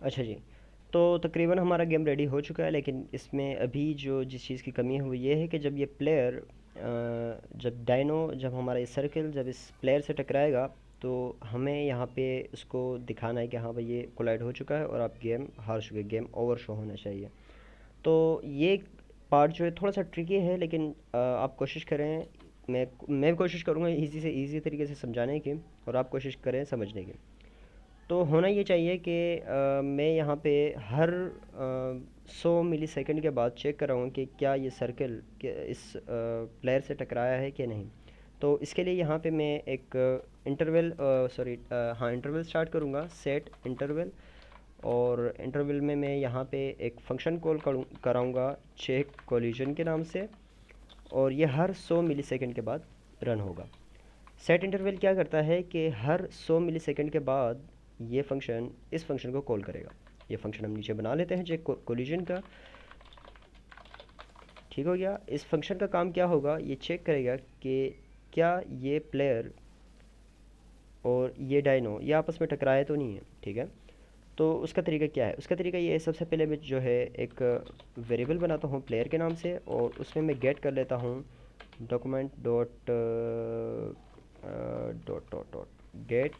अच्छा जी। तो तकरीबन हमारा गेम रेडी हो चुका है, लेकिन इसमें अभी जो जिस चीज़ की कमी है वो ये है कि जब ये प्लेयर जब हमारा ये सर्कल जब इस प्लेयर से टकराएगा, तो हमें यहाँ पे उसको दिखाना है कि हाँ भाई ये कोलाइड हो चुका है और आप गेम हार चुके, गेम ओवर शो होना चाहिए। तो ये पार्ट जो है थोड़ा सा ट्रिकी है, लेकिन आप कोशिश करें, मैं कोशिश करूँगा इजी से इजी तरीके से समझाने की, और आप कोशिश करें समझने की। तो होना ये चाहिए कि मैं यहाँ पे हर 100 मिली सेकंड के बाद चेक कर रहा हूँ कि क्या ये सर्कल के इस प्लेयर से टकराया है कि नहीं। तो इसके लिए यहाँ पे मैं एक इंटरवल सॉरी हाँ इंटरवल स्टार्ट करूँगा, सेट इंटरवल। और इंटरवल में मैं यहाँ पे एक फंक्शन कॉल कराऊँगा चेक कोलिजन के नाम से, और ये हर 100 मिली सेकंड के बाद रन होगा। सेट इंटरवल क्या करता है कि हर 100 मिली सेकंड के बाद ये फंक्शन इस फंक्शन को कॉल करेगा। ये फंक्शन हम नीचे बना लेते हैं चेक कोलिजन का। ठीक हो गया। इस फंक्शन का काम क्या होगा, ये चेक करेगा कि क्या ये प्लेयर और ये डायनो ये आपस में टकराए तो नहीं है। ठीक है। तो उसका तरीका क्या है, उसका तरीका ये है, सबसे पहले मैं जो है एक वेरिएबल बनाता हूँ प्लेयर के नाम से, और उसमें मैं गेट कर लेता हूँ document dot dot dot dot gate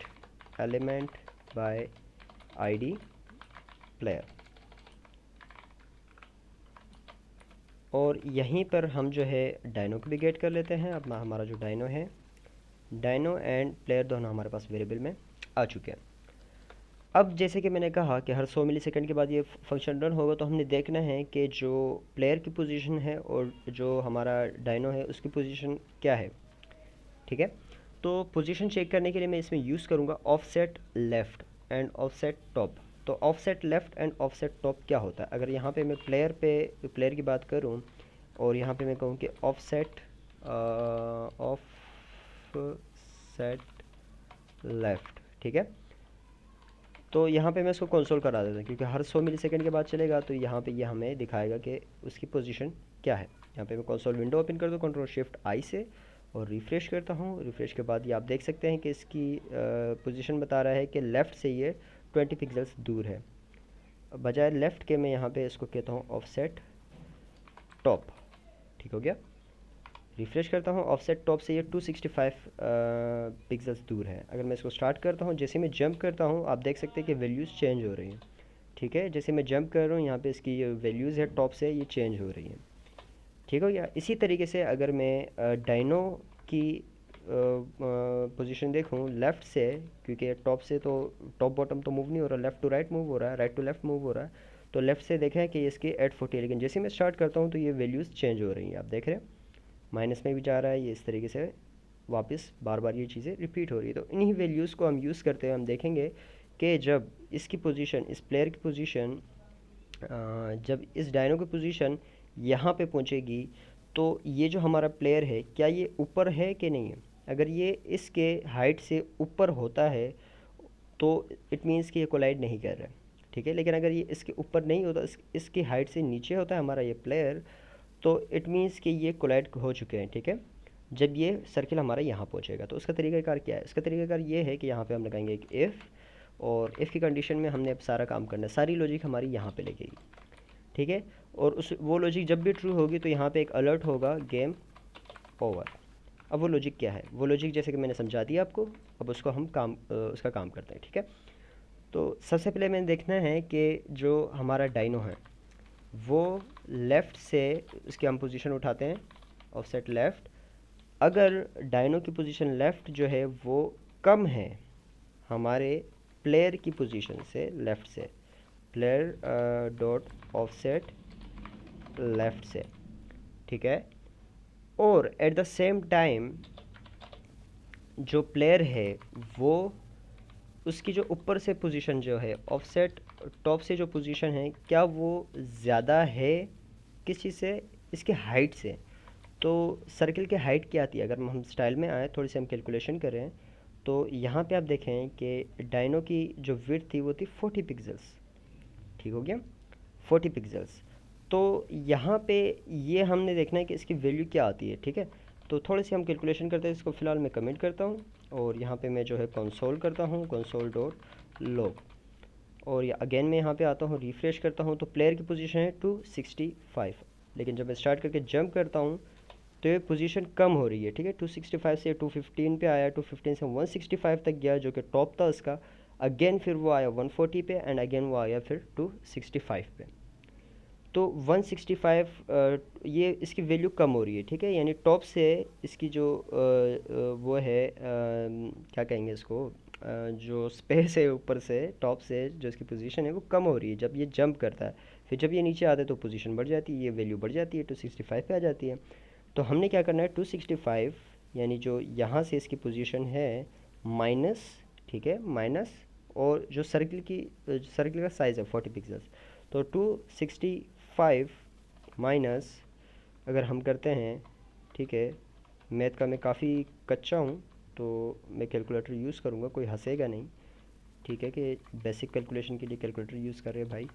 element by ID player. और यहीं पर हम जो है डायनो को भी गेट कर लेते हैं। अब हमारा जो डायनो है, डायनो एंड प्लेयर दोनों हमारे पास वेरिएबल में आ चुके हैं। अब जैसे कि मैंने कहा कि हर 100 मिली सेकंड के बाद ये फंक्शन रन होगा, तो हमने देखना है कि जो प्लेयर की पोजीशन है और जो हमारा डायनो है उसकी पोजीशन क्या है। ठीक है। तो पोजीशन चेक करने के लिए मैं इसमें यूज़ करूँगा offset left and offset top. तो offset left and offset top क्या होता है, अगर यहाँ पे मैं प्लेयर की बात करूँ और यहाँ पे मैं कहूँ कि ऑफसेट ऑफसेट लेफ़्ट। ठीक है। तो यहाँ पे मैं इसको कंसोल करा देता हूँ, क्योंकि हर 100 मिली सेकंड के बाद चलेगा, तो यहाँ पे ये हमें दिखाएगा कि उसकी पोजीशन क्या है। यहाँ पे मैं कंसोल विंडो ओपन कर दूँ कंट्रोल शिफ्ट आई से, और रिफ़्रेश करता हूँ। रिफ़्रेश के बाद ये आप देख सकते हैं कि इसकी पोजीशन बता रहा है कि लेफ़्ट से ये 20 पिक्सल्स दूर है। बजाय लेफ़्ट के मैं यहाँ पे इसको कहता हूँ ऑफसेट टॉप। ठीक हो गया। रिफ्रेश करता हूँ, ऑफसेट टॉप से ये 265 पिक्सल्स दूर है। अगर मैं इसको स्टार्ट करता हूँ, जैसे मैं जंप करता हूँ, आप देख सकते हैं कि वैल्यूज़ चेंज हो रही हैं। ठीक है। जैसे मैं जंप कर रहा हूँ, यहाँ पे इसकी ये वैल्यूज़ है टॉप से ये चेंज हो रही हैं। ठीक हो गया। इसी तरीके से अगर मैं डायनो की पोजीशन देखूँ लेफ़्ट से, क्योंकि टॉप से तो टॉप बॉटम तो मूव नहीं हो रहा, लेफ़्ट टू राइट मूव हो रहा है, राइट टू लेफ़्ट मूव हो रहा है। तो लेफ़्ट से देखें कि इसकी एट 40 है, लेकिन जैसे मैं स्टार्ट करता हूँ तो ये वैल्यूज़ चेंज हो रही हैं। आप देख रहे हैं माइनस में भी जा रहा है, ये इस तरीके से वापस बार बार ये चीज़ें रिपीट हो रही है। तो इन्हीं वैल्यूज़ को हम यूज़ करते हैं, हम देखेंगे कि जब इसकी पोजीशन इस प्लेयर की पोजीशन जब इस डायनो की पोजीशन यहाँ पे पहुँचेगी, तो ये जो हमारा प्लेयर है क्या ये ऊपर है कि नहीं है। अगर ये इसके हाइट से ऊपर होता है तो इट मीन्स कि ये कोलाइड नहीं कर रहा है। ठीक है। लेकिन अगर ये इसके ऊपर नहीं होता, इसकी हाइट से नीचे होता है हमारा ये प्लेयर, तो इट मीन्स कि ये कोलाइड हो चुके हैं। ठीक है। जब ये सर्किल हमारा यहाँ पहुँचेगा, तो उसका तरीक़ाकार क्या है, इसका तरीक़ाकार ये है कि यहाँ पे हम लगाएंगे एक इफ़, और इफ़ की कंडीशन में हमने अब सारा काम करना है, सारी लॉजिक हमारी यहाँ पे लगेगी। ठीक है। और उस वो लॉजिक जब भी ट्रू होगी तो यहाँ पे एक अलर्ट होगा गेम ओवर। अब वो लॉजिक क्या है, वो लॉजिक जैसे कि मैंने समझा दिया आपको। अब उसको हम उसका काम करते हैं। ठीक है। तो सबसे पहले मैंने देखना है कि जो हमारा डायनो है वो लेफ़्ट से उसकी हम पोजीशन उठाते हैं ऑफसेट लेफ़्ट। अगर डायनो की पोजीशन लेफ़्ट जो है वो कम है हमारे प्लेयर की पोजीशन से, लेफ़्ट से, प्लेयर डॉट ऑफसेट लेफ़्ट से। ठीक है। और एट द सेम टाइम जो प्लेयर है वो उसकी जो ऊपर से पोजीशन जो है ऑफसेट टॉप से जो पोजीशन है, क्या वो ज़्यादा है किस चीज़ से, इसके हाइट से। तो सर्किल की हाइट क्या आती है, अगर हम स्टाइल में आए थोड़ी सी हम कैलकुलेशन करें, तो यहाँ पे आप देखें कि डायनो की जो विड्थ थी वो थी 40 पिक्सल्स। ठीक हो गया। 40 पिक्सल्स। तो यहाँ पे ये हमने देखना है कि इसकी वैल्यू क्या आती है। ठीक है। तो थोड़ी सी हम कैलकुलेशन करते हैं, इसको फ़िलहाल मैं कमेंट करता हूँ, और यहाँ पे मैं जो है कंसोल करता हूँ कंसोल डॉट लॉग। और या अगेन मैं यहाँ पे आता हूँ, रिफ्रेश करता हूँ, तो प्लेयर की पोजीशन है 265, लेकिन जब मैं स्टार्ट करके जंप करता हूँ तो ये पोजीशन कम हो रही है, ठीक है। 265 से 215 पे आया, 215 से 165 तक गया जो कि टॉप था उसका। अगेन फिर वो आया 140 पे, एंड अगेन वो आया फिर 265 पे। तो 165 ये इसकी वैल्यू कम हो रही है, ठीक है। यानी टॉप से इसकी जो वो है क्या कहेंगे इसको, जो स्पेस है ऊपर से टॉप से जो इसकी पोजीशन है वो कम हो रही है जब ये जंप करता है। फिर जब ये नीचे आता है तो पोजीशन बढ़ जाती है, ये वैल्यू बढ़ जाती है, 265 पे आ जाती है। तो हमने क्या करना है, 265 यानी जो यहाँ से इसकी पोजीशन है माइनस, ठीक है, माइनस, और जो सर्किल का साइज़ है 40 पिक्सल्स, तो 265 माइनस, अगर हम करते हैं, ठीक है, मैथ का मैं काफ़ी कच्चा हूँ तो मैं कैलकुलेटर यूज़ करूँगा, कोई हंसेगा नहीं, ठीक है, कि बेसिक कैलकुलेशन के लिए कैलकुलेटर यूज़ कर रहे हैं भाई।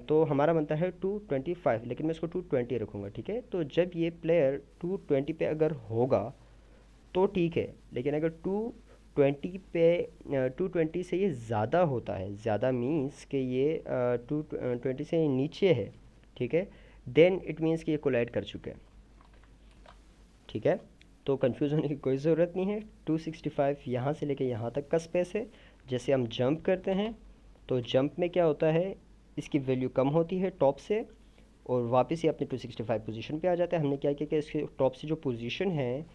तो हमारा बनता है 225, लेकिन मैं इसको 220 रखूँगा, ठीक है। तो जब ये प्लेयर 220 पे अगर होगा तो ठीक है, लेकिन अगर 220 से ये ज़्यादा होता है, ज़्यादा मीन्स कि ये 220 से नीचे है, ठीक है, देन इट मीन्स कि ये कोलाइड कर चुके हैं, ठीक है। तो कंफ्यूज होने की कोई ज़रूरत नहीं है। 265 यहाँ से लेके यहाँ तक का स्पेस है। जैसे हम जंप करते हैं तो जंप में क्या होता है, इसकी वैल्यू कम होती है टॉप से, और वापस ही अपने 265 पोजीशन पे आ जाता है। हमने क्या किया कि इसके टॉप से जो पोजीशन है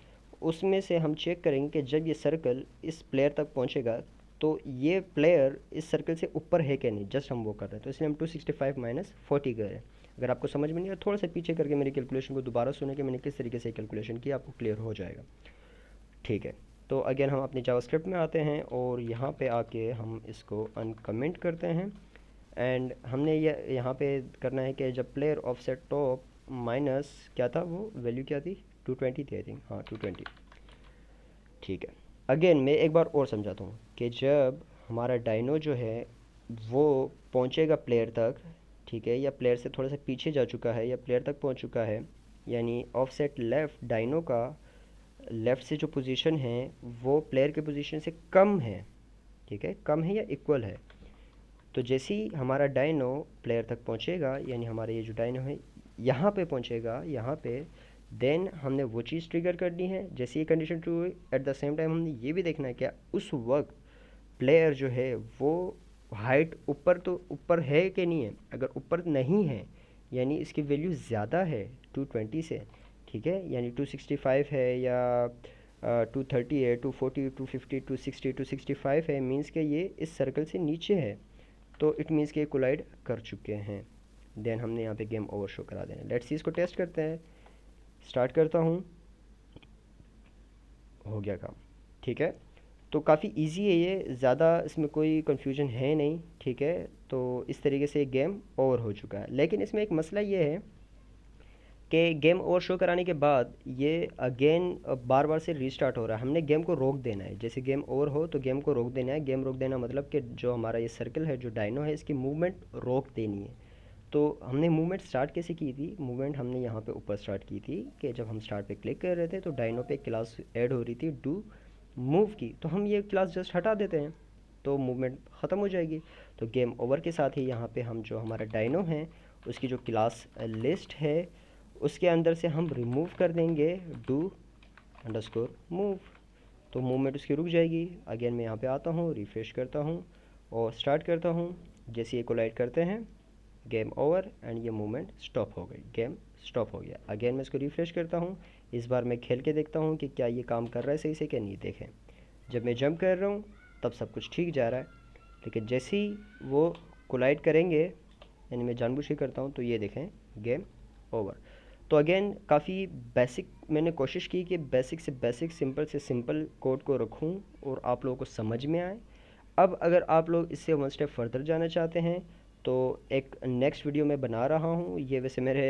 उसमें से हम चेक करेंगे कि जब ये सर्कल इस प्लेयर तक पहुंचेगा तो ये प्लेयर इस सर्कल से ऊपर है क्या नहीं, जस्ट हम वो कर रहे हैं। तो इसलिए हम 265 माइनस 40 कर रहे हैं। अगर आपको समझ में नहीं आया, थोड़ा सा पीछे करके मेरी कैलकुलेशन को दोबारा सुने कि मैंने किस तरीके से कैलकुलेशन की, आपको क्लियर हो जाएगा, ठीक है। तो अगेन हम अपने जावास्क्रिप्ट में आते हैं और यहाँ पे आके हम इसको अनकमेंट करते हैं। एंड हमने ये यहाँ पे करना है कि जब प्लेयर ऑफसेट टॉप माइनस क्या था, वो वैल्यू क्या थी, 220 थी आई थिंक, हाँ 220, ठीक है। अगेन मैं एक बार और समझाता हूँ कि जब हमारा डायनो जो है वो पहुँचेगा प्लेयर तक, ठीक है, या प्लेयर से थोड़ा सा पीछे जा चुका है या प्लेयर तक पहुँच चुका है, यानी ऑफसेट लेफ़्ट डायनो का लेफ़्ट से जो पोजीशन है वो प्लेयर के पोजीशन से कम है, ठीक है, कम है या इक्वल है। तो जैसे ही हमारा डायनो प्लेयर तक पहुंचेगा, यानी हमारा ये जो डायनो है यहाँ पे पहुंचेगा, यहाँ पे, देन हमने वो चीज़ ट्रिगर करनी है। जैसे ये कंडीशन ट्रू हुई, एट द सेम टाइम हमने ये भी देखना है क्या उस वक्त प्लेयर जो है वो हाइट ऊपर, तो ऊपर है कि नहीं है। अगर ऊपर नहीं है यानी इसकी वैल्यू ज़्यादा है 220 से, ठीक है, यानी 265 है या 230 है, 240, 250, 260, 265 है, मीन्स के ये इस सर्कल से नीचे है, तो इट मीन्स कि ये कोलाइड कर चुके हैं। देन हमने यहाँ पे गेम ओवर शो करा देना। लेट्स सी इसको टेस्ट करते हैं। स्टार्ट करता हूँ, हो गया काम, ठीक है। तो काफ़ी इजी है ये, ज़्यादा इसमें कोई कन्फ्यूजन है नहीं, ठीक है। तो इस तरीके से गेम ओवर हो चुका है, लेकिन इसमें एक मसला ये है कि गेम ओवर शो कराने के बाद ये अगेन बार बार से रीस्टार्ट हो रहा है। हमने गेम को रोक देना है, जैसे गेम ओवर हो तो गेम को रोक देना है। गेम रोक देना मतलब कि जो हमारा ये सर्कल है, जो डायनो है, इसकी मूवमेंट रोक देनी है। तो हमने मूवमेंट स्टार्ट कैसे की थी, मूवमेंट हमने यहाँ पे ऊपर स्टार्ट की थी कि जब हम स्टार्ट पे क्लिक कर रहे थे तो डायनो पे क्लास ऐड हो रही थी डू मूव की, तो हम ये क्लास जस्ट हटा देते हैं तो मूवमेंट ख़त्म हो जाएगी। तो गेम ओवर के साथ ही यहाँ पे हम जो हमारा डायनो है उसकी जो क्लास लिस्ट है उसके अंदर से हम रिमूव कर देंगे डू अंडरस्कोर मूव, तो मूवमेंट उसकी रुक जाएगी। अगेन मैं यहाँ पे आता हूँ, रिफ्रेश करता हूँ और स्टार्ट करता हूँ। जैसे ये कोलाइड करते हैं, गेम ओवर, एंड ये मूवमेंट स्टॉप हो गई, गेम स्टॉप हो गया। अगेन मैं इसको रिफ्रेश करता हूँ। इस बार मैं खेल के देखता हूँ कि क्या ये काम कर रहा है सही से क्या नहीं। देखें, जब मैं जंप कर रहा हूँ तब सब कुछ ठीक जा रहा है, लेकिन जैसे ही वो कोलाइड करेंगे, यानी मैं जानबूझ के करता हूँ, तो ये देखें गेम ओवर। तो अगेन काफ़ी बेसिक मैंने कोशिश की कि बेसिक से बेसिक, सिंपल से सिंपल कोड को रखूँ और आप लोगों को समझ में आए। अब अगर आप लोग इससे वन स्टेप फर्दर जाना चाहते हैं तो एक नेक्स्ट वीडियो मैं बना रहा हूँ। ये वैसे मेरे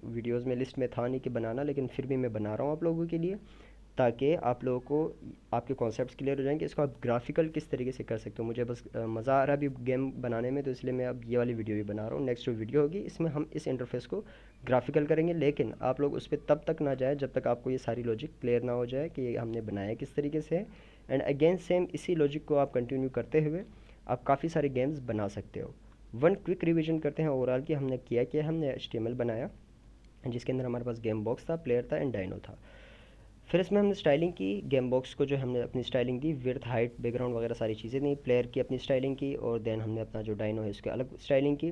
वीडियोस में लिस्ट में था नहीं कि बनाना, लेकिन फिर भी मैं बना रहा हूँ आप लोगों के लिए, ताकि आप लोगों को आपके कॉन्सेप्ट्स क्लियर हो जाएंगे। इसको आप ग्राफिकल किस तरीके से कर सकते हो। मुझे बस मज़ा आ रहा है अभी गेम बनाने में, तो इसलिए मैं अब ये वाली वीडियो भी बना रहा हूँ। नेक्स्ट जो वीडियो होगी इसमें हम इस इंटरफेस को ग्राफिकल करेंगे, लेकिन आप लोग उस पर तब तक ना जाए जब तक आपको ये सारी लॉजिक क्लियर ना हो जाए कि ये हमने बनाया किस तरीके से है। एंड अगेन सेम इसी लॉजिक को आप कंटिन्यू करते हुए आप काफ़ी सारे गेम्स बना सकते हो। वन क्विक रिवीजन करते हैं ओवरऑल कि हमने किया हमने HTML बनाया जिसके अंदर हमारे पास गेम बॉक्स था, प्लेयर था एंड डायनो था। फिर इसमें हमने स्टाइलिंग की, गेम बॉक्स को जो हमने अपनी स्टाइलिंग दी, विड्थ हाइट बैकग्राउंड वगैरह सारी चीज़ें दी, प्लेयर की अपनी स्टाइलिंग की और देन हमने अपना जो डायनो है उसकी अलग स्टाइलिंग की।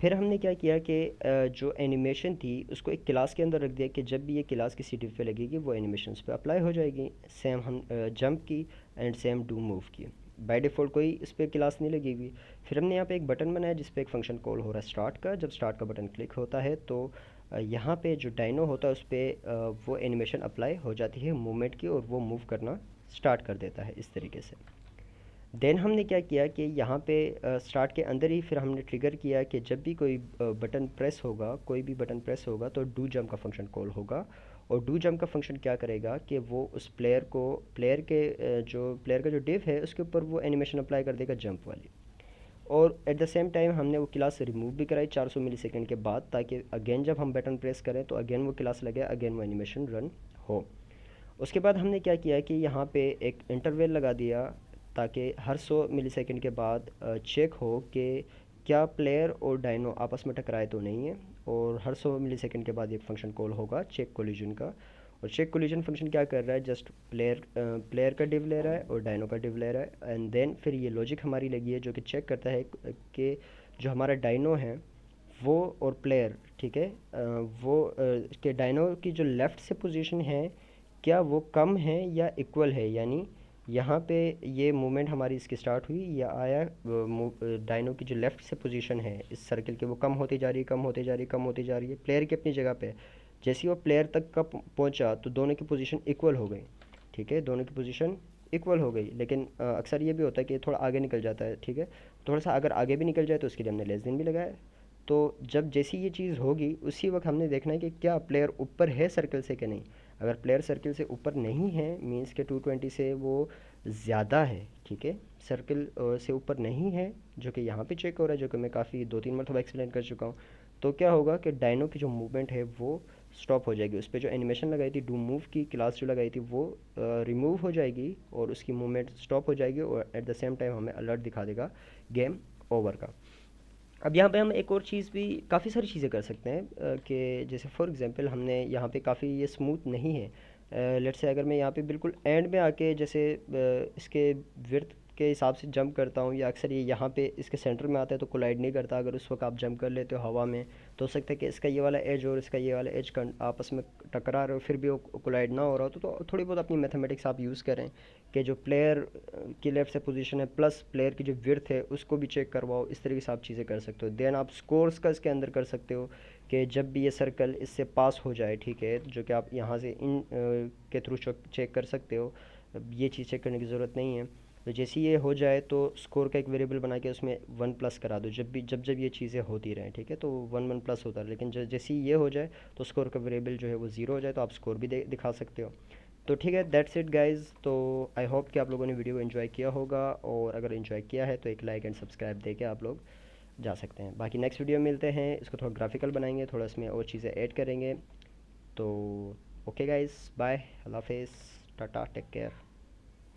फिर हमने क्या किया कि जो एनिमेशन थी उसको एक क्लास के अंदर रख दिया कि जब भी ये क्लास किसी डिव पे लगेगी वो एनिमेशन पे अप्लाई हो जाएगी। सेम हम जंप की एंड सेम डू मूव की। बाय डिफ़ॉल्ट कोई इस पर क्लास नहीं लगी हुई। फिर हमने यहाँ पे एक बटन बनाया जिस पे एक फंक्शन कॉल हो रहा है स्टार्ट का। जब स्टार्ट का बटन क्लिक होता है तो यहाँ पे जो डायनो होता है उस पर वो एनिमेशन अप्लाई हो जाती है मूवमेंट की और वो मूव करना स्टार्ट कर देता है इस तरीके से। देन हमने क्या किया कि यहाँ पे स्टार्ट के अंदर ही फिर हमने ट्रिगर किया कि जब भी कोई बटन प्रेस होगा, कोई भी बटन प्रेस होगा तो डू जंप का फंक्शन कॉल होगा। और डू जंप का फंक्शन क्या करेगा कि वो उस प्लेयर को, प्लेयर के जो प्लेयर का जो डिव है उसके ऊपर वो एनिमेशन अप्लाई कर देगा जंप वाली। और एट द सेम टाइम हमने वो क्लास रिमूव भी कराई 400 मिली सेकेंड के बाद, ताकि अगेन जब हम बटन प्रेस करें तो अगेन वो क्लास लगे, अगेन वो एनिमेशन रन हो। उसके बाद हमने क्या किया कि यहाँ पे एक इंटरवल लगा दिया ताकि हर 100 मिलीसेकंड के बाद चेक हो कि क्या प्लेयर और डायनो आपस में टकराए तो नहीं है। और हर 100 मिलीसेकंड के बाद एक फंक्शन कॉल होगा चेक कोलिजन का। और चेक कोलिजन फंक्शन क्या कर रहा है, जस्ट प्लेयर का डिव ले रहा है और डायनो का डिव ले रहा है। एंड देन फिर ये लॉजिक हमारी लगी है जो कि चेक करता है कि जो हमारा डायनो है वो और प्लेयर, ठीक है, वो के डायनो की जो लेफ़्ट से पोजीशन है क्या वो कम है या इक्वल है। यानी यहाँ पे ये मूवमेंट हमारी इसकी स्टार्ट हुई या आया, डायनो की जो लेफ़्ट से पोजीशन है इस सर्कल के वो कम होती जा रही है, कम होती जा रही है, कम होती जा रही है, प्लेयर की अपनी जगह पे। जैसे ही वो प्लेयर तक का पहुँचा तो दोनों की पोजीशन इक्वल हो गई, ठीक है, दोनों की पोजीशन इक्वल हो गई। लेकिन अक्सर ये भी होता है कि थोड़ा आगे निकल जाता है, ठीक है, थोड़ा सा अगर आगे भी निकल जाए तो उसके लिए हमने लेस देन भी लगाया। तो जब जैसी ये चीज़ होगी उसी वक्त हमने देखना है कि क्या प्लेयर ऊपर है सर्कल से कि नहीं। अगर प्लेयर सर्कल से ऊपर नहीं है मींस के 220 से वो ज़्यादा है, ठीक है, सर्कल से ऊपर नहीं है, जो कि यहाँ पे चेक हो रहा है, जो कि मैं काफ़ी 2-3 मरतबा एक्सप्लेन कर चुका हूँ। तो क्या होगा कि डायनो की जो मूवमेंट है वो स्टॉप हो जाएगी, उस पर जो एनिमेशन लगाई थी, डू मूव की क्लास जो लगाई थी वो रिमूव हो जाएगी और उसकी मूवमेंट स्टॉप हो जाएगी और एट द सेम टाइम हमें अलर्ट दिखा देगा गेम ओवर का। अब यहाँ पे हम एक और चीज़ भी, काफ़ी सारी चीज़ें कर सकते हैं कि जैसे फॉर एग्जांपल हमने यहाँ पे काफ़ी ये स्मूथ नहीं है। लेट्स से अगर मैं यहाँ पे बिल्कुल एंड में आके जैसे इसके विड्थ के हिसाब से जंप करता हूँ, या अक्सर ये यहाँ पे इसके सेंटर में आता है तो कोलाइड नहीं करता, अगर उस वक्त आप जंप कर लेते हो हवा में तो हो सकता है कि इसका ये वाला एज और इसका ये वाला एज आपस में टकरा रहे हो फिर भी वो कोलाइड ना हो रहा हो। तो थोड़ी बहुत अपनी मैथमेटिक्स आप यूज़ करें कि जो प्लेयर की लेफ्ट से पोजीशन है प्लस प्लेयर की जो विड्थ है उसको भी चेक करवाओ। इस तरीके से आप चीज़ें कर सकते हो। देन आप स्कोर्स का इसके अंदर कर सकते हो कि जब भी ये सर्कल इससे पास हो जाए, ठीक है, जो कि आप यहाँ से इन के थ्रू चेक कर सकते हो, ये चीज़ चेक करने की ज़रूरत नहीं है। तो जैसे ये हो जाए तो स्कोर का एक वेरिएबल बना के उसमें 1+ करा दो, जब ये चीज़ें होती रहें, ठीक है, तो 1 1+ होता है। लेकिन जैसे ही ये हो जाए तो स्कोर का वेरिएबल जो है वो 0 हो जाए तो आप स्कोर भी दिखा सकते हो। तो ठीक है, दैट्स इट गाइज़। तो आई होप कि आप लोगों ने वीडियो को एंजॉय किया होगा, और अगर एंजॉय किया है तो एक लाइक एंड सब्सक्राइब दे के आप लोग जा सकते हैं। बाकी नेक्स्ट वीडियो में मिलते हैं, इसको थोड़ा ग्राफिकल बनाएंगे, थोड़ा इसमें और चीज़ें ऐड करेंगे। तो ओके गाइज़, बाय, अल्लाह हाफिज़, टाटा, टेक केयर।